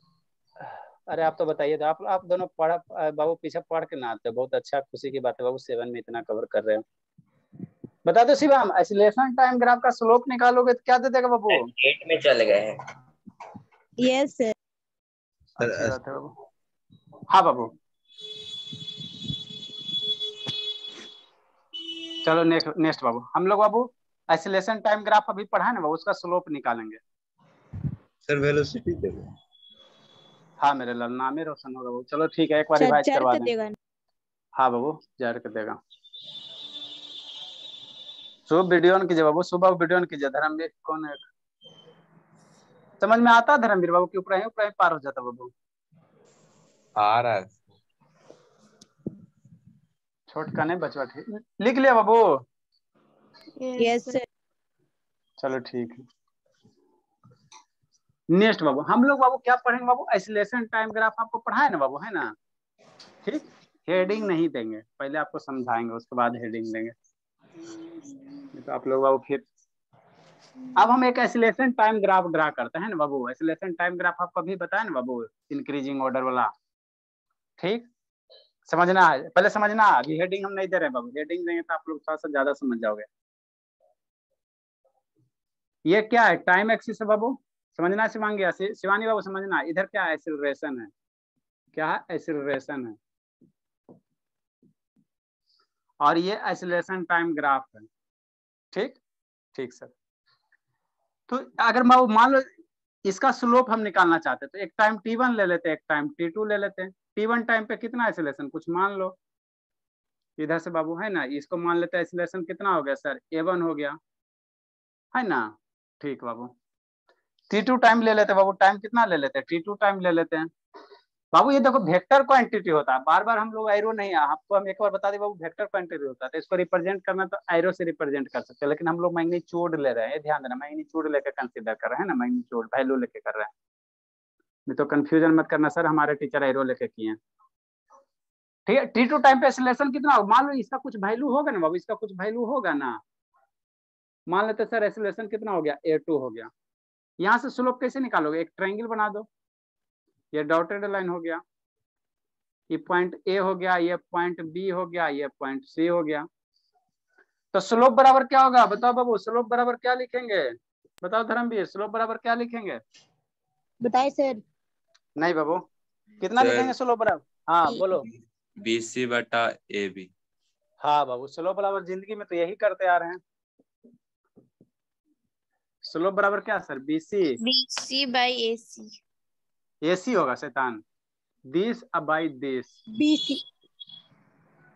अरे आप तो बताइए, तो आप दोनों पढ़ा बाबू, पीछे पढ़ के ना आते, बहुत अच्छा, खुशी की बात है बाबू, 7 में इतना कवर कर रहे हो। बता दो शिवम, एक्सीलरेशन टाइम ग्राफ का स्लोप निकालोगे तो क्या दे देगा बाबू? 8 में चले गए हैं। Yes sir. अच्छी बात है बाबू। हाँ बाबू, चलो नेक्स्ट बाबू। हम लोग बाबू एक्सीलरेशन टाइम ग्राफ अभी पढ़ा है ना बाबू, उसका स्लोप निकालेंगे। सर वेलोसिटी देगा। हाँ मेरे लाल, नाम ही रोशन होगा बाबू। चलो ठीक है, एक बार रिवाइज करवा दें। देगा। हाँ बाबू, जार कर देगा। शुभ वीडियो ऑन कीजिए बाबू, सुबह वीडियो ऑन कीजिए। धर्मवीर कौन है? समझ में आता है धर्मवीर बाबू? कि ऊपर ही पार हो जाता बाबू? आ रहा है। छोटका नहीं बचवा, ठीक लिख लिया बाबू? Yes sir. चलो ठीक है। नेक्स्ट बाबू, हम लोग बाबू क्या पढ़ेंगे बाबू? एक्सीलरेशन टाइम ग्राफ आपको पढ़ा है ना बाबू, है ना? ठीक, हेडिंग नहीं देंगे, पहले आपको समझाएंगे, उसके बाद हेडिंग देंगे। तो आप लोग बाबू फिर अब हम एक एक्सीलरेशन टाइम ग्राफ ड्रा करते हैं ना बाबू। एक्सीलरेशन टाइम ग्राफ आपको अभी बताया ना बाबू, इंक्रीजिंग ऑर्डर वाला। ठीक, समझना है, पहले समझना। अभी हेडिंग हम नहीं दे रहे बाबू, हेडिंग देंगे तो आप लोग थोड़ा सा ज्यादा समझ जाओगे। ये क्या है? टाइम एक्सिस है बाबू, समझना। शिवानी बाबू समझना, इधर क्या है? एक्सीलरेशन है। क्या है? एक्सीलरेशन है। और ये एक्सीलरेशन टाइम ग्राफ है। ठीक सर। तो अगर मान लो इसका स्लोप हम निकालना चाहते हैं, तो एक टाइम t1 ले लेते हैं, एक टाइम t2 ले लेते हैं। t1 टाइम पे कितना एक्सीलरेशन कुछ मान लो इधर से बाबू, है ना? इसको मान लेते हैं एक्सीलरेशन कितना हो गया सर? a1 हो गया, है ना? ठीक बाबू। t2 टाइम ले लेते हैं बाबू, टाइम कितना ले लेते हैं? t2 टाइम ले लेते हैं बाबू। ये देखो वेक्टर क्वांटिटी होता है, बार बार हम लोग एरो नहीं, आपको हम एक बार बता दें बाबू, वेक्टर क्वांटिटी होता है। तो इसको रिप्रेजेंट करना तो एरो से रिप्रेजेंट कर सकते हैं, लेकिन हम लोग मैग्नीट्यूड ले रहे हैं, ध्यान देना, मैग्नीट्यूड लेके कंसीडर कर रहे हैं ना, मैग्नीट्यूड वैल्यू लेके कर रहे हैं। नहीं तो कंफ्यूजन मत करना सर, हमारे टीचर एरो लेके किए हैं। ठीक है, t2 टाइम पे एक्सीलरेशन कितना होगा? मान लो इसका कुछ वैल्यू होगा ना बाबू, इसका कुछ वैल्यू होगा ना। मान लेते सर एक्सीलरेशन कितना हो गया? a2 हो गया। यहाँ से स्लोप कैसे निकालोगे? एक ट्रायंगल बना दो, ये डॉटेड लाइन हो गया, ये पॉइंट ए हो गया, ये पॉइंट बी हो गया, ये पॉइंट सी हो गया। तो स्लोप बराबर क्या होगा? बताओ बाबू, स्लोप बराबर क्या लिखेंगे? बताओ धर्मवीर, स्लोप बराबर क्या लिखेंगे? बताए सर। नहीं बाबू, कितना लिखेंगे स्लोप बराबर? हाँ बोलो। BC बटा AB। हाँ बाबू, स्लोप बराबर जिंदगी में तो यही करते आ रहे हैं। स्लोप बराबर क्या sir? BC by AC। AC होगा शैतान, 20 बाई 20। BC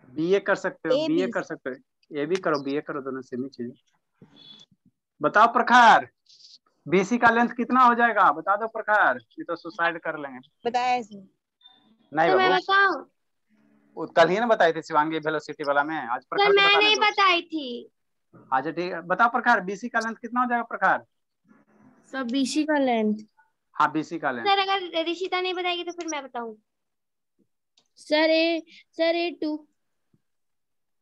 BA कर सकते हो, BA AB कर सकते हो, ये भी करो, BA करो, दोनों सेम ही चीज। बताओ प्रखर, BC का लेंथ कितना हो जाएगा? बता दो प्रखर, ये तो सुसाइड कर लेंगे। बताया सर। नहीं तो मैं बाबू, बताऊं? कल ही ना बताई थी शिवांगी वेलोसिटी वाला में, आज सर प्रखर को मैं बताने नहीं दो। बताई थी। अच्छा ठीक है, बताओ प्रखर, BC का लेंथ कितना हो जाएगा प्रखर? सब BC का लेंथ। हाँ BC का लेंथ। सर अगर ऋषिता नहीं बताएगी तो फिर मैं बताऊं। Sir A2।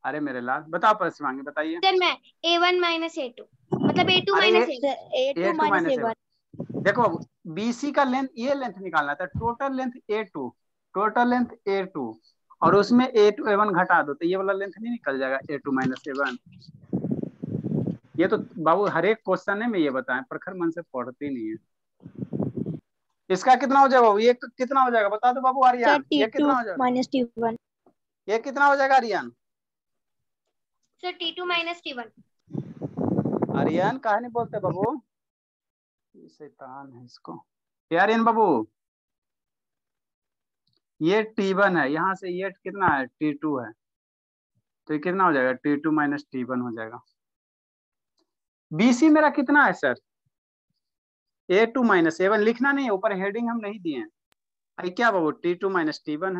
अरे मेरे लाल, बताओ पर शिवांगी बताइए। सर मैं A1 माइनस A2, मतलब A2 अरे माइनस ये A1। A2 minus A1। देखो BC का लेंथ, ये लेंथ निकालना था, total length A2, total length A2 और उसमें A2 A1 घटा दो तो ये वाला लेंथ नहीं निकल जाएगा A2 माइनस A1। ये तो बाबू हर एक क्वेश्चन में ये बताएं, प्रखर मन से पढ़ती नहीं है। इसका कितना हो जाएगा बाबू, ये कितना हो जाएगा बता दो बाबू आर्यन, ये कितना हो जाएगा माइनस T1। ये कितना हो जाएगा Aryan? Sir T2 minus T1। Aryan काहे नहीं बोलते बाबू, शैतान है इसको। ये आर्यन बाबू ये T1 है, यहाँ से ये कितना है T2 है, तो ये कितना हो जाएगा T2 माइनस T1 हो जाएगा। BC मेरा कितना है सर? A2 माइनस A1 लिखना नहीं है, ऊपर हेडिंग हम नहीं दिए हैं। क्या बाबू T2 माइनस T1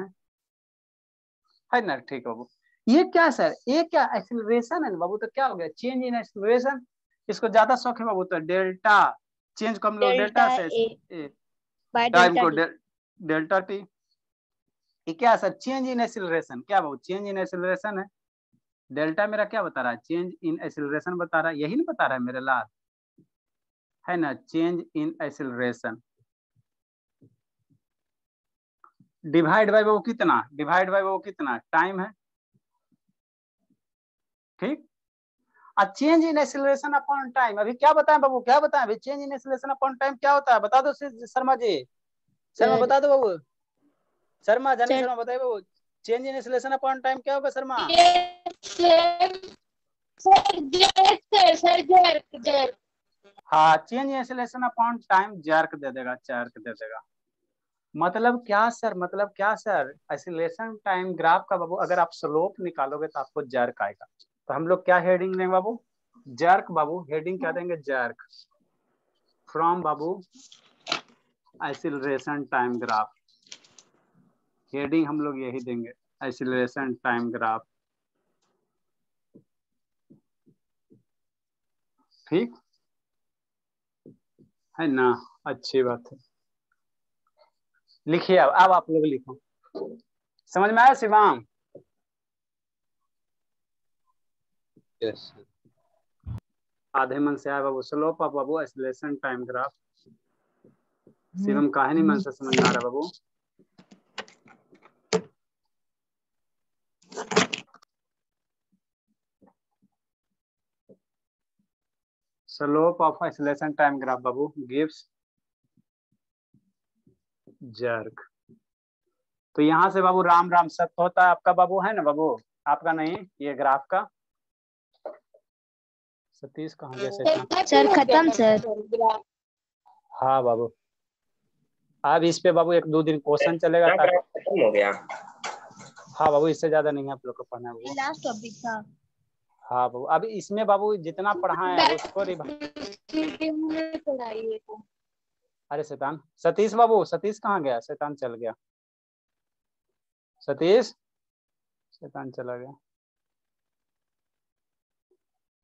है ना? ठीक बाबू। ये क्या सर, ये क्या एक्सीलरेशन है बाबू, तो क्या हो गया चेंज इन एक्सीलरेशन। इसको ज्यादा शौक है बाबू तो डेल्टा चेंज को हम लोग डेल्टा से टाइम को डेल्टा टी। ये क्या सर चेंज इन एक्सीलरेशन, क्या बाबू चेंज इन एक्सीलरेशन है। डेल्टा मेरा क्या बता रहा है, चेंज इन एक्सीलरेशन बता रहा है, यही नहीं बता रहा है मेरे लाल, है ना, change in acceleration. Divide by वो कितना, डिवाइड बाय वो कितना टाइम है, ठीक। और change in acceleration upon time अभी क्या बताएं बाबू, क्या बताएं अभी, change in acceleration upon time क्या होता है बता दो शर्मा जी, शर्मा बता दो बाबू, शर्मा जानी शर्मा बताइए बाबू, change in acceleration upon time क्या होगा शर्मा? हाँ change in acceleration upon time jerk दे देगा, जर्क दे देगा। मतलब क्या सर, मतलब क्या सर, एक्सीलरेशन टाइम ग्राफ का बाबू अगर आप स्लोप निकालोगे तो आपको जर्क आएगा। तो हम लोग क्या हेडिंग देंगे बाबू, जर्क बाबू, हेडिंग क्या देंगे jerk from Babu acceleration time graph, heading हम लोग यही देंगे एक्सीलरेशन टाइम ग्राफ, ठीक है ना, अच्छी बात है। लिखिए अब आप लोग लिखो, समझ में आया शिवाम? यस आधे मन से आया बाबू, स्लोप ऑफ बाबू एक्सीलरेशन टाइम ग्राफ। शिवम काहे नहीं मन से समझ में आ रहा बाबू? Slope of acceleration time graph बाबू गिव्स जर्क। तो यहाँ से बाबू राम राम सत्य होता है आपका बाबू, है ना बाबू, आपका नहीं ये ग्राफ का। सतीश कहाँ गया सर खत्म सर। हाँ बाबू अब इस पे बाबू 1-2 दिन क्वेश्चन चलेगा ताकि खत्म हो गया। हाँ बाबू इससे ज्यादा नहीं है आप लोग को पढ़ना है बाबू। लास्ट टॉपिक था। हाँ बाबू अब इसमें बाबू जितना पढ़ाए है उसको अरे शैतान सतीश बाबू, सतीश कहाँ गया, शैतान चल गया, सतीश शैतान चला गया।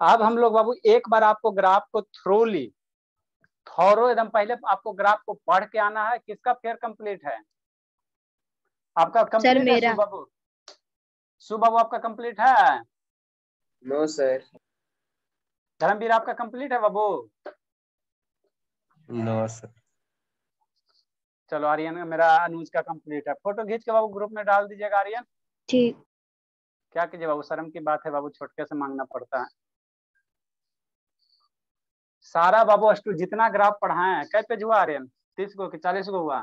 अब हम लोग बाबू एक बार आपको ग्राफ को थ्रोली थॉरो एकदम पहले आपको ग्राफ को पढ़ के आना है। किसका फेयर कंप्लीट है? आपका कंप्लीट है बाबू, बाबू आपका कंप्लीट है? No sir. धर्मवीर आपका कंप्लीट है बाबू? No sir. चलो आर्यन मेरा अनुज का कंप्लीट है। फोटो खींच के बाबू ग्रुप में डाल दीजिएगा आर्यन। ठीक। क्या कीजिए बाबू, शर्म की बात है बाबू, छोटके से मांगना पड़ता है। सारा बाबू अष्टू जितना ग्राफ पढ़ाए हैं, कै पेज हुआ आर्यन? 30 को कि 40 को हुआ?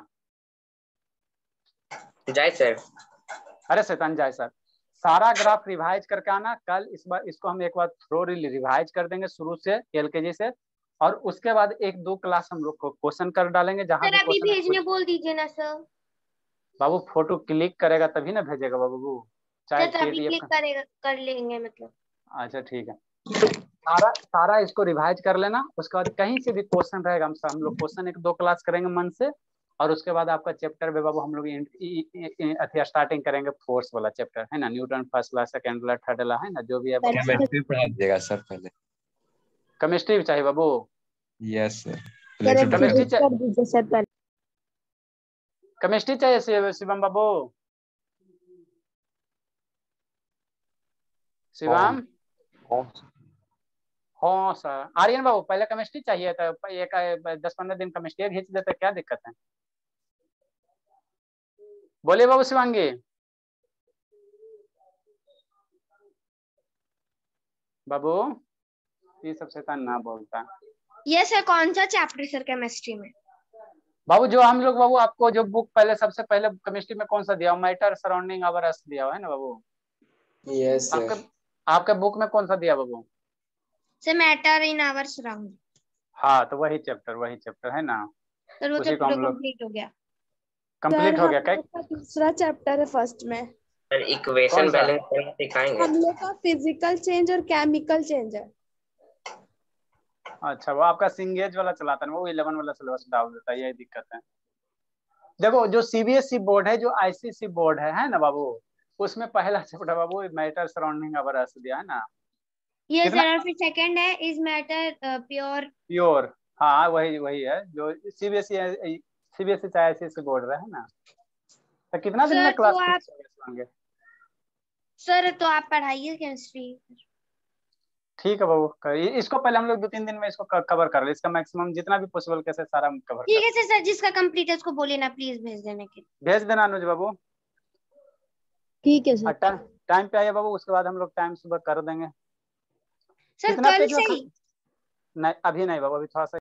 जय सर। अरे शैतान जय सर, सारा ग्राफ रिवाइज करके आना। कल इस बार इसको हम एक बार थ्रोली रिवाइज कर देंगे शुरू से LKG से, और उसके बाद 1-2 क्लास हम लोग को क्वेश्चन कर डालेंगे। जहां सर अभी भेजने बोल दीजिए ना सर। बाबू फोटो क्लिक करेगा तभी ना भेजेगा बाबू, चाहे तभी क्लिक करेगा कर लेंगे मतलब। अच्छा ठीक है, सारा इसको रिवाइज कर लेना। उसके बाद कहीं से भी क्वेश्चन रहेगा हम लोग क्वेश्चन 1-2 क्लास करेंगे मन से, और उसके बाद आपका चैप्टर में बाबू हम लोग स्टार्टिंग करेंगे फोर्स वाला चैप्टर, है ना, न्यूटन फर्स्ट ला, सेकंड ला, थर्ड ला, है ना, जो भी है। केमिस्ट्री पढ़ा दीजिएगा सर पहले। केमिस्ट्री भी चाहिए बाबू? Yes sir. केमिस्ट्री चाहिए शिवम बाबू? शिवम? हाँ सर। आर्यन बाबू पहले केमिस्ट्री चाहिए था, एक 10-15 दिन केमिस्ट्री खींच देते, क्या दिक्कत है? बोलिए बाबू शिवांगी। बाबू ये सब शैतान ना बोलता। ये सर कौन सा चैप्टर सर केमिस्ट्री में? बाबू जो हम लोग बाबू आपको जो बुक पहले सबसे पहले केमिस्ट्री में कौन सा दिया, मैटर सराउंडिंग आवर अर्थ दिया हुआ है ना बाबू? Yes sir. आपके बुक में कौन सा दिया बाबू? Sir matter in our surrounding. हाँ तो वही चैप्टर है ना, सर वो उसी को हम लोग कंप्लीट हो गया। कंप्लीट हो गया। क्या दूसरा चैप्टर है फर्स्ट में सर इक्वेशन बैलेंस करना सिखाएंगे। हम लोग का फिजिकल चेंज और केमिकल चेंज है। अच्छा वो आपका सिंगेज वाला चलाता है ना, वो 11 वाला सिलेबस डाल देता है, यही दिक्कत है। देखो जो सीबीएसई बोर्ड है, जो आईसीएसई बोर्ड है ना बाबू, उसमें पहला चैप्टर बाबू मैटर सराउंडिंग आवर अर्थ दिया है ना। ये सर फिर सेकंड है इज मैटर प्योर। हाँ वही है जो सीबीएसई चाहे आईसीएसई बोर्ड है ना। तो कितना दिन में क्लास होंगे? सर तो आप पढ़ाइए केमिस्ट्री। ठीक है बाबू, इसको पहले हम लोग 2-3 दिन में इसको कवर कर ले, इसका मैक्सिमम जितना भी पॉसिबल कैसे सारा कवर। ठीक है सर, जिसका कंप्लीट है उसको बोलिए ना प्लीज भेज देने के लिए। भेज देना अनुज बाबू। ठीक है सर। टाइम पे आइए बाबू, उसके बाद हम लोग टाइम सुबह कर देंगे। सर कल से ही? नहीं अभी नहीं बाबू, अभी थोड़ा सा